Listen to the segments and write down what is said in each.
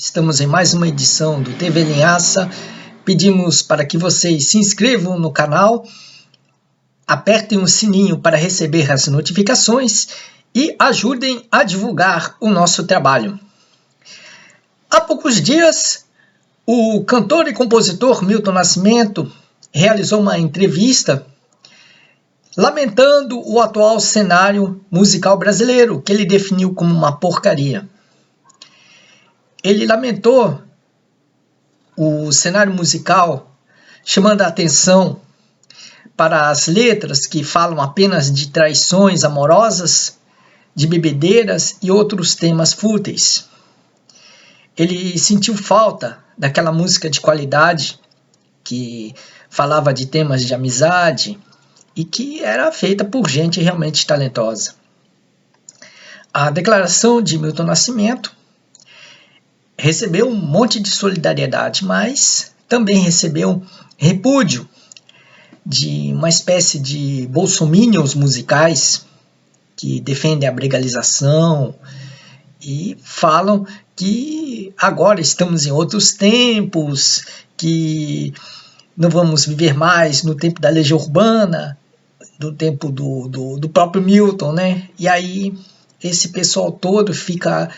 Estamos em mais uma edição do TV Linhaça. Pedimos para que vocês se inscrevam no canal, apertem o sininho para receber as notificações e ajudem a divulgar o nosso trabalho. Há poucos dias, o cantor e compositor Milton Nascimento realizou uma entrevista lamentando o atual cenário musical brasileiro, que ele definiu como uma porcaria. Ele lamentou o cenário musical, chamando a atenção para as letras que falam apenas de traições amorosas, de bebedeiras e outros temas fúteis. Ele sentiu falta daquela música de qualidade que falava de temas de amizade e que era feita por gente realmente talentosa. A declaração de Milton Nascimento recebeu um monte de solidariedade, mas também recebeu repúdio de uma espécie de bolsominions musicais que defendem a legalização e falam que agora estamos em outros tempos, que não vamos viver mais no tempo da Legião Urbana, do tempo do próprio Milton, né? E aí esse pessoal todo fica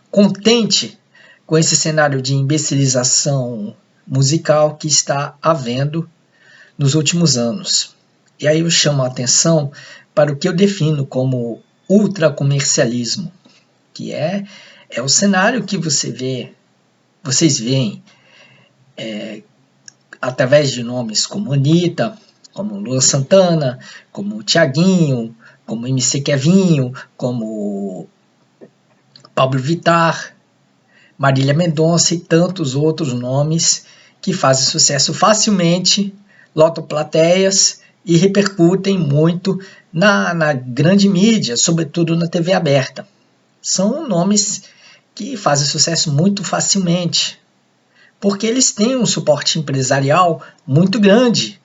contente com esse cenário de imbecilização musical que está havendo nos últimos anos. E aí eu chamo a atenção para o que eu defino como ultracomercialismo, que é o cenário que vocês veem através de nomes como Anitta, como Luan Santana, como Thiaguinho, como MC Kevinho, como Pablo Vittar, Marília Mendonça e tantos outros nomes que fazem sucesso facilmente, lotam plateias e repercutem muito na grande mídia, sobretudo na TV aberta. São nomes que fazem sucesso muito facilmente, porque eles têm um suporte empresarial muito grande,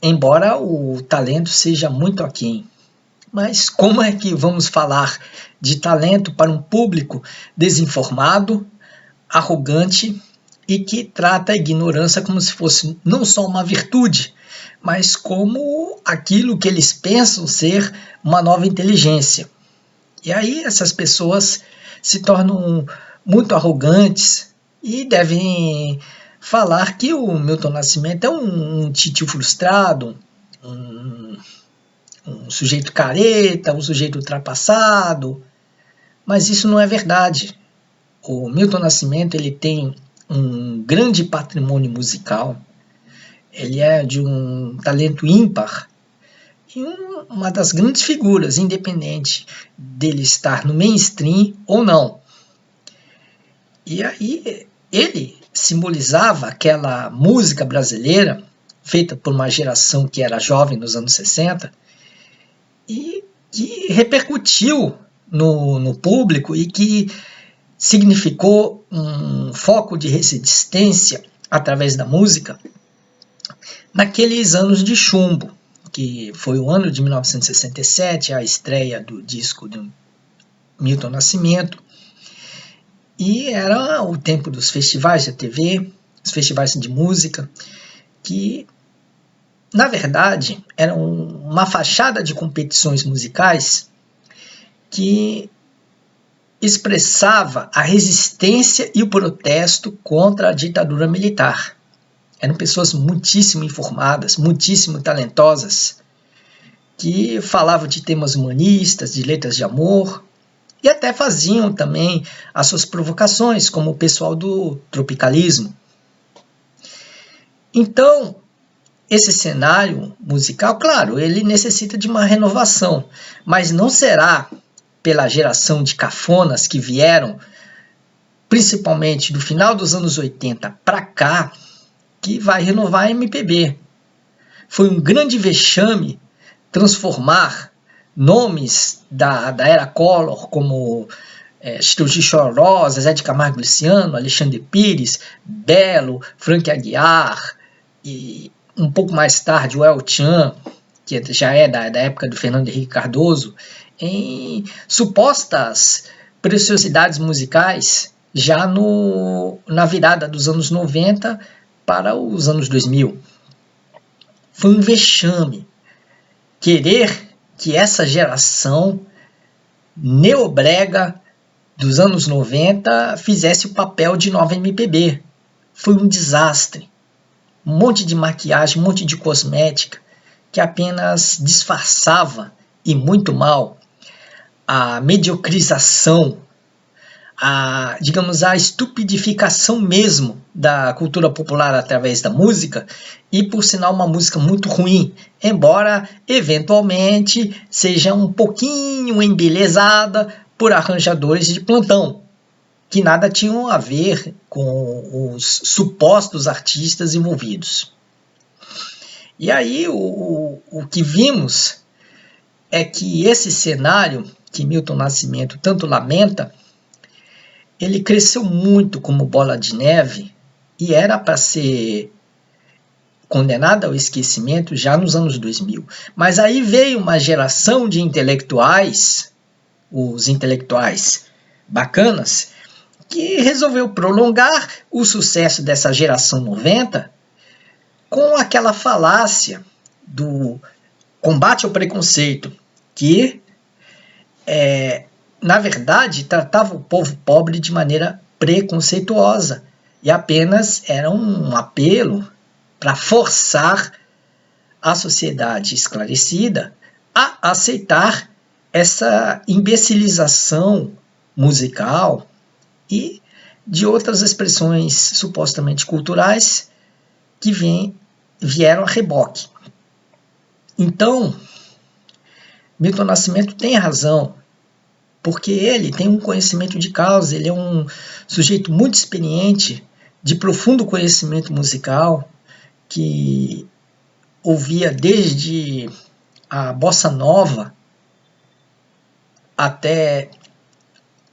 embora o talento seja muito aquém. Mas como é que vamos falar de talento para um público desinformado, arrogante e que trata a ignorância como se fosse não só uma virtude, mas como aquilo que eles pensam ser uma nova inteligência? E aí essas pessoas se tornam muito arrogantes e devem falar que o Milton Nascimento é um titio frustrado, um sujeito careta, um sujeito ultrapassado, mas isso não é verdade. O Milton Nascimento ele tem um grande patrimônio musical, ele é de um talento ímpar e uma das grandes figuras, independente dele estar no mainstream ou não. E aí ele simbolizava aquela música brasileira feita por uma geração que era jovem nos anos 60, e que repercutiu no público e que significou um foco de resistência através da música naqueles anos de chumbo, que foi o ano de 1967, a estreia do disco de Milton Nascimento, e era o tempo dos festivais da TV, os festivais de música, que na verdade, era uma fachada de competições musicais que expressava a resistência e o protesto contra a ditadura militar. Eram pessoas muitíssimo informadas, muitíssimo talentosas, que falavam de temas humanistas, de letras de amor, e até faziam também as suas provocações, como o pessoal do tropicalismo. Então, esse cenário musical, claro, ele necessita de uma renovação, mas não será pela geração de cafonas que vieram, principalmente do final dos anos 80 para cá, que vai renovar a MPB. Foi um grande vexame transformar nomes da era Collor, como Chitãozinho e Chororó, Zezé de Camargo e Luciano, Alexandre Pires, Belo, Frank Aguiar e um pouco mais tarde o El Chan, que já é da época do Fernando Henrique Cardoso, em supostas preciosidades musicais já na virada dos anos 90 para os anos 2000. Foi um vexame querer que essa geração neobrega dos anos 90 fizesse o papel de nova MPB. Foi um desastre. Um monte de maquiagem, um monte de cosmética que apenas disfarçava, e muito mal, a mediocrização, a estupidificação mesmo da cultura popular através da música, e por sinal uma música muito ruim, embora eventualmente seja um pouquinho embelezada por arranjadores de plantão, que nada tinham a ver com os supostos artistas envolvidos. E aí o que vimos é que esse cenário que Milton Nascimento tanto lamenta, ele cresceu muito como bola de neve e era para ser condenado ao esquecimento já nos anos 2000. Mas aí veio uma geração de intelectuais, os intelectuais bacanas, que resolveu prolongar o sucesso dessa geração 90 com aquela falácia do combate ao preconceito, que na verdade tratava o povo pobre de maneira preconceituosa e apenas era um apelo para forçar a sociedade esclarecida a aceitar essa imbecilização musical e de outras expressões supostamente culturais que vieram a reboque. Então, Milton Nascimento tem razão, porque ele tem um conhecimento de causa, ele é um sujeito muito experiente, de profundo conhecimento musical, que ouvia desde a bossa nova até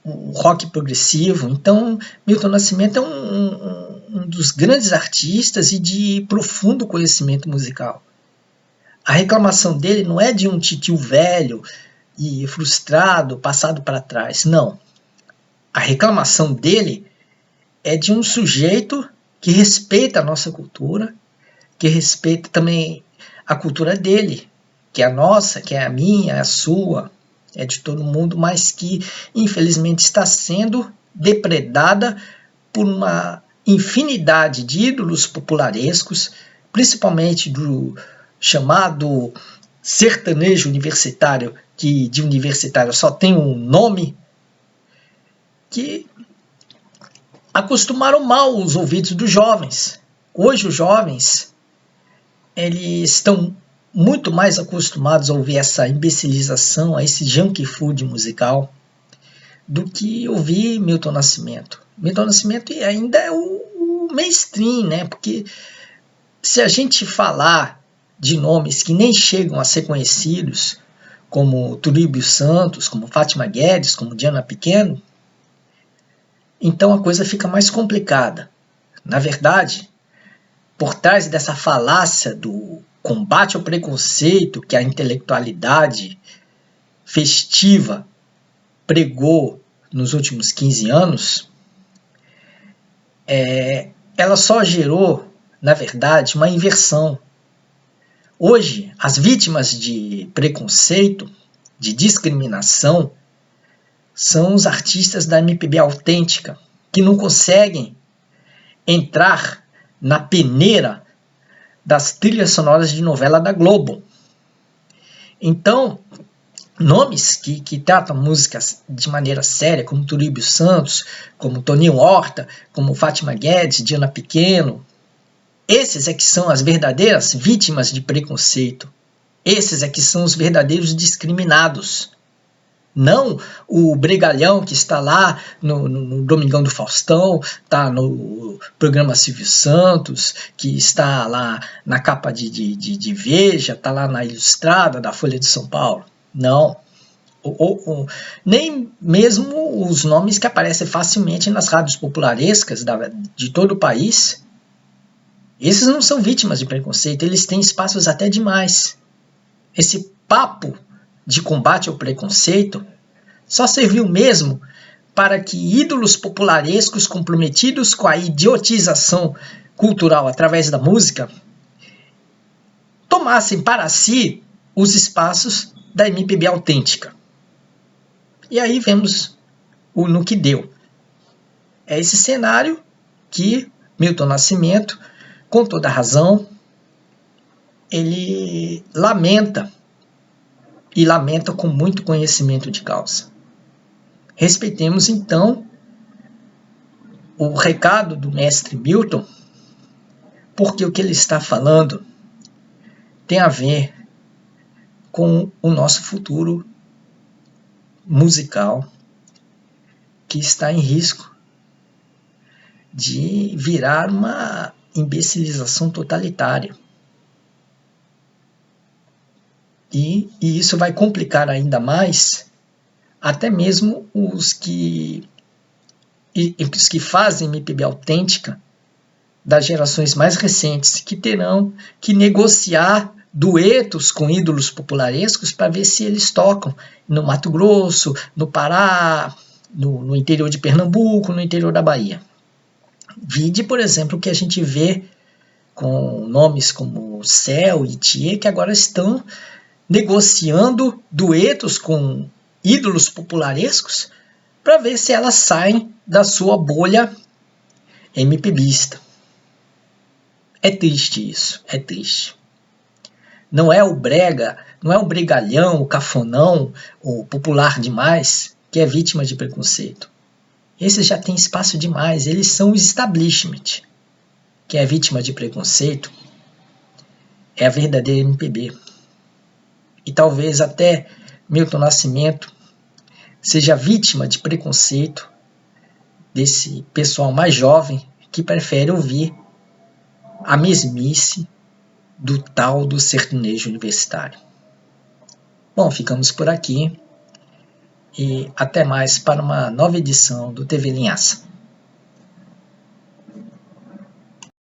o rock progressivo. Então, Milton Nascimento é um dos grandes artistas e de profundo conhecimento musical. A reclamação dele não é de um titio velho e frustrado, passado para trás, não. A reclamação dele é de um sujeito que respeita a nossa cultura, que respeita também a cultura dele, que é a nossa, que é a minha, é a sua, é de todo mundo, mas que infelizmente está sendo depredada por uma infinidade de ídolos popularescos, principalmente do chamado sertanejo universitário, que de universitário só tem um nome, que acostumaram mal os ouvidos dos jovens. Hoje os jovens eles estão muito mais acostumados a ouvir essa imbecilização, a esse junk food musical, do que ouvir Milton Nascimento. Milton Nascimento ainda é o mainstream, né? Porque se a gente falar de nomes que nem chegam a ser conhecidos, como Turíbio Santos, como Fátima Guedes, como Diana Pequeno, então a coisa fica mais complicada. Na verdade, por trás dessa falácia do combate ao preconceito que a intelectualidade festiva pregou nos últimos 15 anos, ela só gerou, na verdade, uma inversão. Hoje, as vítimas de preconceito, de discriminação, são os artistas da MPB autêntica, que não conseguem entrar na peneira das trilhas sonoras de novela da Globo. Então, nomes que tratam músicas de maneira séria, como Turíbio Santos, como Toninho Horta, como Fátima Guedes, Diana Pequeno, esses é que são as verdadeiras vítimas de preconceito. Esses é que são os verdadeiros discriminados. Não o bregalhão que está lá no Domingão do Faustão, está no programa Silvio Santos, que está lá na capa de Veja, está lá na Ilustrada da Folha de São Paulo. Não. Nem mesmo os nomes que aparecem facilmente nas rádios popularescas de todo o país. Esses não são vítimas de preconceito, eles têm espaços até demais. Esse papo de combate ao preconceito só serviu mesmo para que ídolos popularescos comprometidos com a idiotização cultural através da música tomassem para si os espaços da MPB autêntica. E aí vemos no que deu. É esse cenário que Milton Nascimento, com toda razão, ele lamenta, e lamenta com muito conhecimento de causa. Respeitemos, então, o recado do mestre Milton, porque o que ele está falando tem a ver com o nosso futuro musical, que está em risco de virar uma imbecilização totalitária. E isso vai complicar ainda mais até mesmo os que fazem MPB autêntica das gerações mais recentes, que terão que negociar duetos com ídolos popularescos para ver se eles tocam no Mato Grosso, no Pará, no interior de Pernambuco, no interior da Bahia. Vide, por exemplo, o que a gente vê com nomes como Céu e Thier, que agora estão negociando duetos com ídolos popularescos para ver se elas saem da sua bolha MPBista. É triste isso, é triste. Não é o brega, não é o bregalhão, o cafonão, o popular demais que é vítima de preconceito. Esses já têm espaço demais, eles são o establishment. Quem é vítima de preconceito é a verdadeira MPB. E talvez até Milton Nascimento seja vítima de preconceito desse pessoal mais jovem que prefere ouvir a mesmice do tal do sertanejo universitário. Bom, ficamos por aqui e até mais para uma nova edição do TV Linhaça.